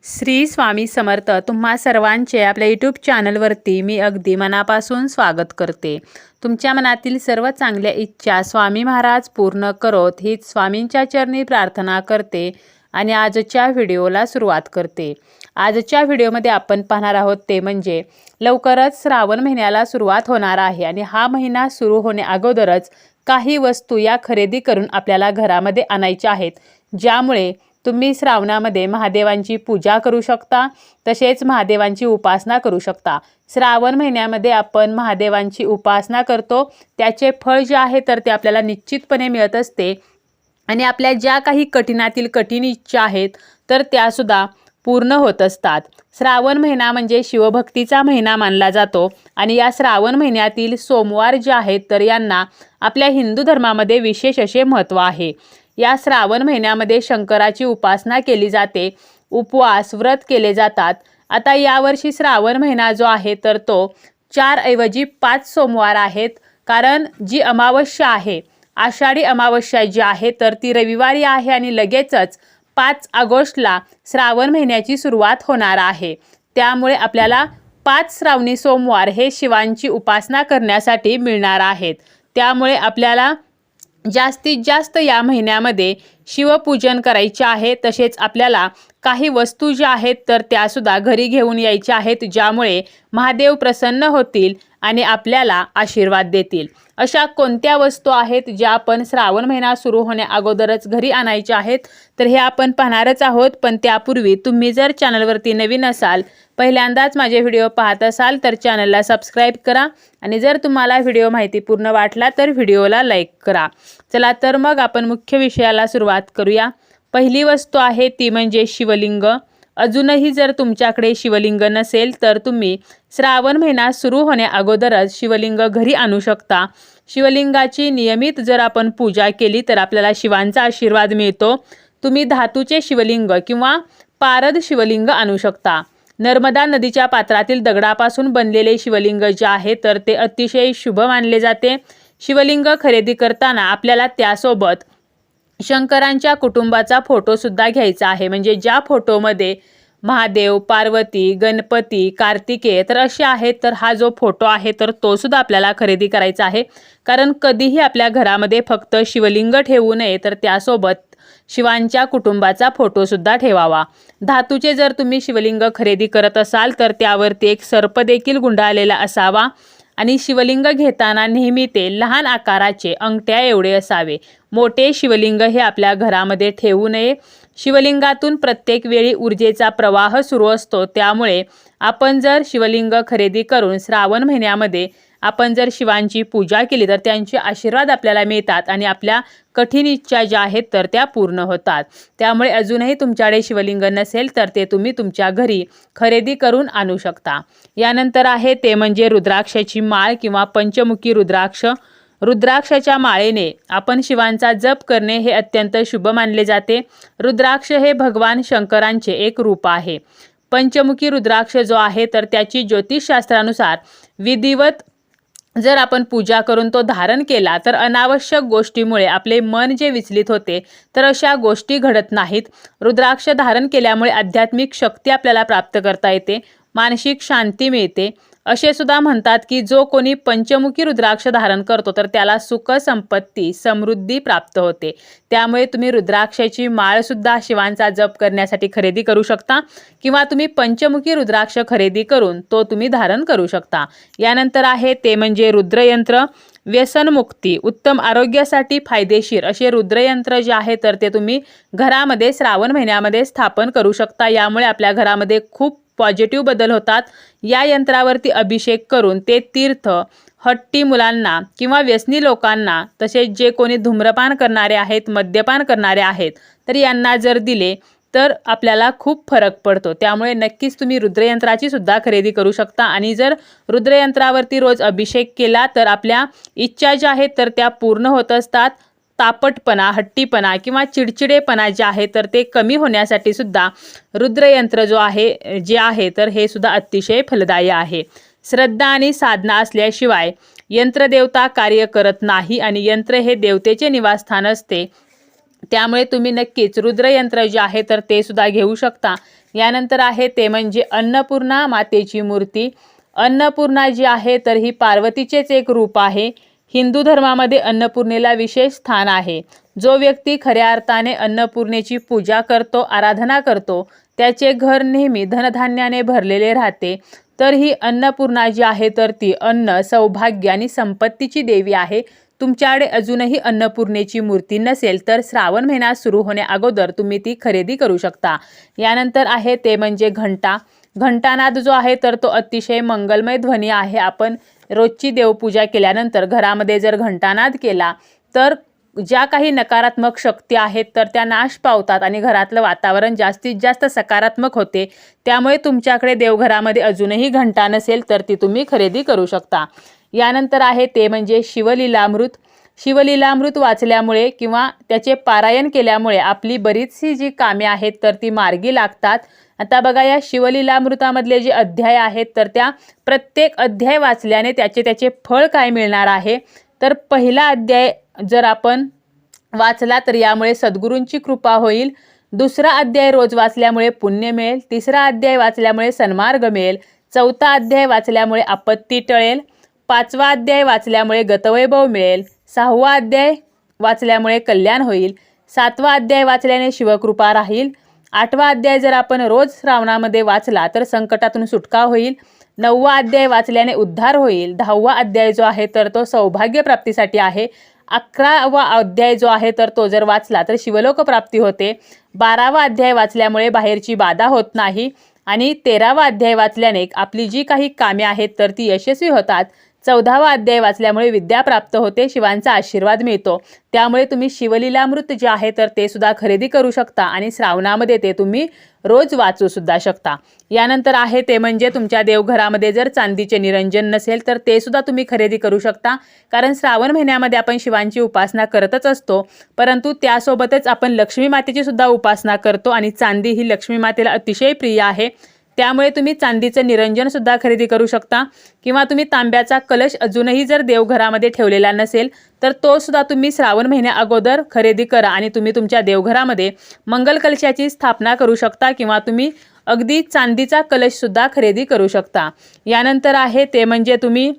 श्री स्वामी समर्थ तुम्हा सर्वांचे आपल्या यूट्यूब चॅनलवरती मी अगदी मनापासून स्वागत करते। तुमच्या मनातील सर्व चांगल्या इच्छा स्वामी महाराज पूर्ण करोत हीच स्वामींच्या चरणी प्रार्थना करते आणि आजच्या व्हिडिओला सुरुवात करते। आजच्या व्हिडिओमध्ये आपण पाहणार आहोत ते म्हणजे लवकरच श्रावण महिन्याला सुरुवात होणार आहे आणि हा महिना सुरू होण्या अगोदरच काही वस्तू या खरेदी करून आपल्याला घरामध्ये आणायच्या आहेत, ज्यामुळे तुम्ही श्रावणामध्ये महादेवांची पूजा करू शकता, तसेच महादेवांची उपासना करू शकता। श्रावण महिन्यामध्ये आपण महादेवांची उपासना करतो, त्याचे फळ जे आहे तर ते आपल्याला निश्चितपणे मिळत असते आणि आपल्या ज्या काही कठीणातील कठीण इच्छा आहेत तर त्या सुद्धा पूर्ण होत असतात। श्रावण महिना म्हणजे शिवभक्तीचा महिना मानला जातो आणि या श्रावण महिन्यातील सोमवार जे आहेत तर यांना आपल्या हिंदू धर्मामध्ये विशेष असे महत्त्व आहे। या श्रावण महिन्यामध्ये शंकराची उपासना केली जाते, उपवास व्रत केले जातात। आता यावर्षी श्रावण महिना जो आहे तर तो 4 ऐवजी 5 सोमवार आहेत, कारण जी अमावस्या आहे आषाढी अमावस्या जी आहे तर ती रविवारी आहे आणि लगेचच 5 ऑगस्टला श्रावण महिन्याची सुरुवात होणार आहे। त्यामुळे आपल्याला 5 श्रावणी सोमवार हे शिवांची उपासना करण्यासाठी मिळणार आहेत। त्यामुळे आपल्याला जास्तीत जास्त या महिन्यामध्ये शिवपूजन करायचे आहे, तसेच आपल्याला काही वस्तू ज्या आहेत तर त्यासुद्धा घरी घेऊन यायच्या आहेत, ज्यामुळे महादेव प्रसन्न होतील आणि आपल्याला आशीर्वाद देतील। अशा कोणत्या वस्तू आहेत ज्या आपण श्रावण महिना सुरू होण्या अगोदरच घरी आणायच्या आहेत तर हे आपण पाहणारच आहोत। पण त्यापूर्वी तुम्ही जर चॅनलवरती नवीन असाल, पहिल्यांदाच माझे व्हिडिओ पाहत असाल तर चॅनलला सबस्क्राईब करा आणि जर तुम्हाला व्हिडिओ माहितीपूर्ण वाटला तर व्हिडिओला लाईक करा। चला तर मग आपण मुख्य विषयाला सुरुवात करूया। पहिली वस्तू आहे ती म्हणजे शिवलिंग। अजूनही जर तुमच्याकडे शिवलिंग नसेल तर तुम्ही श्रावण महिना सुरू होण्या अगोदरच शिवलिंग घरी आणू शकता। शिवलिंगाची नियमित जर आपण पूजा केली तर आपल्याला शिवांचा आशीर्वाद मिळतो। तुम्ही धातूचे शिवलिंग किंवा पारद शिवलिंग आणू शकता। नर्मदा नदीच्या पात्रातील दगडापासून बनलेले शिवलिंग जे आहे तर ते अतिशय शुभ मानले जाते। शिवलिंग खरेदी करताना आपल्याला त्यासोबत शंकरांच्या कुटुंबाचा फोटो सुद्धा घ्यायचा आहे, म्हणजे ज्या फोटोमध्ये महादेव, पार्वती, गणपती, कार्तिकेय तर असे आहेत तर हा जो फोटो आहे तर तो सुद्धा आपल्याला खरेदी करायचा आहे। कारण कधीही आपल्या घरामध्ये फक्त शिवलिंग ठेवू नये, तर त्यासोबत शिवांच्या कुटुंबाचा फोटो सुद्धा ठेवावा। धातूचे जर तुम्ही शिवलिंग खरेदी करत असाल तर त्यावरती एक सर्प देखील गुंडाळलेला असावा आणि शिवलिंग घेताना नेहमी ते लहान आकाराचे अंगठ्या एवढे असावे। मोठे शिवलिंग हे आपल्या घरामध्ये ठेवू नये। शिवलिंगातून प्रत्येक वेळी ऊर्जेचा प्रवाह सुरू असतो, त्यामुळे आपण जर शिवलिंग खरेदी करून श्रावण महिन्यामध्ये आपण जर शिवांची पूजा केली तर त्यांचे आशीर्वाद आपल्याला मिळतात आणि आपल्या कठीण इच्छा ज्या आहेत तर त्या पूर्ण होतात। त्यामुळे अजूनही तुमच्याकडे शिवलिंग नसेल तर ते तुम्ही तुमच्या घरी खरेदी करून आणू शकता। यानंतर आहे ते म्हणजे रुद्राक्षाची माळ किंवा पंचमुखी रुद्राक्ष। रुद्राक्षाच्या माळेने आपण शिवांचा जप करणे हे अत्यंत शुभ मानले जाते। रुद्राक्ष हे भगवान शंकरांचे एक रूप आहे। पंचमुखी रुद्राक्ष जो आहे तर त्याची ज्योतिषशास्त्रानुसार विधिवत जर आपण पूजा करून तो धारण केला तर अनावश्यक गोष्टीमुळे आपले मन जे विचलित होते तर अशा गोष्टी घडत नाहीत। रुद्राक्ष धारण केल्यामुळे आध्यात्मिक शक्ती आपल्याला प्राप्त करता येते, मानसिक शांती मिळते। असे सुद्धा म्हणतात की जो कोणी पंचमुखी रुद्राक्ष धारण करतो तर त्याला सुख, संपत्ती, समृद्धी प्राप्त होते। त्यामुळे तुम्ही रुद्राक्षाची माळ सुद्धा शिवांचा जप करण्यासाठी खरेदी करू शकता किंवा तुम्ही पंचमुखी रुद्राक्ष खरेदी करून तो तुम्ही धारण करू शकता। यानंतर आहे ते म्हणजे रुद्रयंत्र। व्यसनमुक्ती, उत्तम आरोग्यासाठी फायदेशीर असे रुद्रयंत्र जे आहे तर ते तुम्ही घरामध्ये श्रावण महिन्यामध्ये स्थापन करू शकता। यामुळे आपल्या घरामध्ये खूप पॉझिटिव्ह बदल होतात। या यंत्रावरती अभिषेक करून ते तीर्थ हट्टी मुलांना किंवा व्यसनी लोकांना, तसेच जे कोणी धूम्रपान करणारे आहेत, मद्यपान करणारे आहेत तर यांना जर दिले तर आपल्याला खूप फरक पडतो। त्यामुळे नक्कीच तुम्ही रुद्रयंत्राची सुद्धा खरेदी करू शकता आणि जर रुद्रयंत्रावरती रोज अभिषेक केला तर आपल्या इच्छा ज्या आहेत तर त्या पूर्ण होत असतात। तापटपणा, हट्टीपणा किंवा चिडचिडेपणा जे आहे तर ते कमी होण्यासाठी सुद्धा रुद्रयंत्र जे आहे तर हे सुद्धा अतिशय फलदायी आहे। श्रद्धा आणि साधना असल्याशिवाय यंत्रदेवता कार्य करत नाही आणि यंत्र हे देवतेचे निवासस्थान असते। त्यामुळे तुम्ही नक्कीच रुद्रयंत्र जे आहे तर ते सुद्धा घेऊ शकता। यानंतर आहे ते म्हणजे अन्नपूर्णा मातेची मूर्ती। अन्नपूर्णा जी आहे तर ही पार्वतीचेच एक रूप आहे। हिंदू धर्मामध्ये अन्नपूर्णेला विशेष स्थान आहे। जो व्यक्ती खऱ्या अर्थाने अन्नपूर्णेची पूजा करतो, आराधना करतो, त्याचे घर नेहमी धनधान्याने भरलेले राहते। तर ही अन्नपूर्णा जी आहे तर ती अन्न, सौभाग्य आणि संपत्तीची देवी आहे। तुमच्याकडे अजूनही अन्नपूर्णेची मूर्ती नसेल तर श्रावण महिना सुरू होण्या अगोदर तुम्ही ती खरेदी करू शकता। यानंतर आहे ते म्हणजे घंटा। घंटानाद जो आहे तर तो अतिशय मंगलमय ध्वनी आहे। आपण रोजची देवपूजा केल्यानंतर घरामध्ये जर घंटानाद केला तर ज्या काही नकारात्मक शक्ती आहेत तर त्या नाश पावतात आणि घरातलं वातावरण जास्तीत जास्त सकारात्मक होते। त्यामुळे तुमच्याकडे देवघरामध्ये अजूनही घंटा नसेल तर ती तुम्ही खरेदी करू शकता। यानंतर आहे ते म्हणजे शिवलीलामृत। शिवलीलामृत वाचल्यामुळे किंवा त्याचे पारायण केल्यामुळे आपली बरीचशी जी कामे आहेत तर ती मार्गी लागतात। आता बघा, या शिवलीलामृतामधले जे अध्याय आहेत तर त्या प्रत्येक अध्याय वाचल्याने त्याचे फळ काय मिळणार आहे तर पहिला अध्याय जर आपण वाचला तर यामुळे सद्गुरूंची कृपा होईल। दुसरा अध्याय रोज वाचल्यामुळे पुण्य मिळेल। तिसरा अध्याय वाचल्यामुळे सन्मार्ग मिळेल। चौथा अध्याय वाचल्यामुळे आपत्ती टळेल। पाचवा अध्याय वाचल्यामुळे गतवैभव मिळेल। सहावा अध्याय वाचल्यामुळे कल्याण होईल। सातवा अध्याय वाचल्याने शिवकृपा राहील। आठवा अध्याय जर आपण रोज श्रावणामध्ये वाचला तर संकटातून सुटका होईल। नववा अध्याय वाचल्याने उद्धार होईल। दहावा अध्याय जो आहे तर तो सौभाग्य प्राप्तीसाठी आहे। 11वा अध्याय जो आहे तर तो जर वाचला तर शिवलोक प्राप्ती होते। 12वा अध्याय वाचल्यामुळे बाहेरची बाधा होत नाही आणि 13वा अध्याय वाचल्याने आपली जी काही कामे आहेत तर ती यशस्वी होतात। 14वा अध्याय वाचल्यामुळे विद्या प्राप्त होते, शिवांचा आशीर्वाद मिळतो। त्यामुळे तुम्ही शिवलीलामृत जे आहे तर ते सुद्धा खरेदी करू शकता आणि श्रावणामध्ये ते तुम्ही रोज वाचू सुद्धा शकता। यानंतर आहे ते म्हणजे तुमच्या देवघरामध्ये जर चांदीचे निरंजन नसेल तर ते सुद्धा तुम्ही खरेदी करू शकता। कारण श्रावण महिन्यामध्ये आपण शिवांची उपासना करतच असतो, परंतु त्यासोबतच आपण लक्ष्मी मातेची सुद्धा उपासना करतो आणि चांदी ही लक्ष्मी मातेला अतिशय प्रिय आहे। त्यामुळे तुम्ही चांदीचं निरंजन सुद्धा खरेदी करू शकता किंवा तुम्ही तांब्याचा कलश अजूनही जर देवघरामध्ये ठेवलेला नसेल तर तो सुद्धा तुम्ही श्रावण महिन्या अगोदर खरेदी करा आणि तुम्ही तुमच्या देवघरामध्ये मंगल कलशाची स्थापना करू शकता किंवा तुम्ही अगदी चांदीचा कलश सुद्धा खरेदी करू शकता। यानंतर आहे ते म्हणजे तुम्ही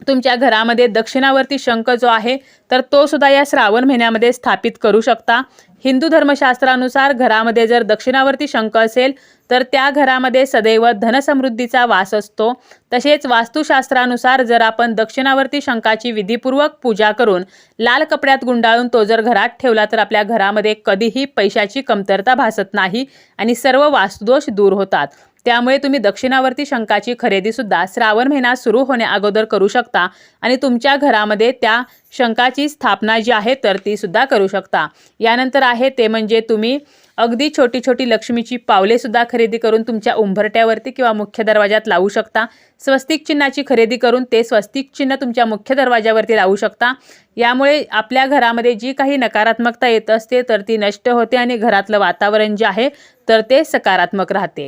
तुमच्या घरामध्ये दक्षिणावर्ती शंख जो आहे तर तो सुद्धा या श्रावण महिन्यामध्ये स्थापित करू शकता। हिंदू धर्मशास्त्रानुसार घरामध्ये जर दक्षिणावर्ती शंख असेल तर त्या घरामध्ये सदैव धनसमृद्धीचा वास असतो। तसेच वास्तुशास्त्रानुसार जर आपण दक्षिणावर्ती शंखाची विधीपूर्वक पूजा करून लाल कपड्यात गुंडाळून तो जर घरात ठेवला तर आपल्या घरामध्ये कधीही पैशाची कमतरता भासत नाही आणि सर्व वास्तुदोष दूर होतात। त्यामुळे तुम्ही दक्षिणावर्ती शंखाची खरेदी सुद्धा श्रावण महिना सुरू होण्या अगोदर करू शकता आणि तुमच्या घरामध्ये त्या शंखाची स्थापना जी आहे तर ती सुद्धा करू शकता। यानंतर आहे ते म्हणजे तुम्ही अगदी छोटी छोटी लक्ष्मीची पावले सुद्धा खरेदी करून तुमच्या उंबरट्यावरती किंवा मुख्य दरवाजात लावू शकता। स्वस्तिक चिन्हाची खरेदी करून ते स्वस्तिक चिन्ह तुमच्या मुख्य दरवाजावरती लावू शकता। यामुळे आपल्या घरामध्ये जी काही नकारात्मकता येत असते तर ती नष्ट होते आणि घरातलं वातावरण जे आहे तर ते सकारात्मक राहते।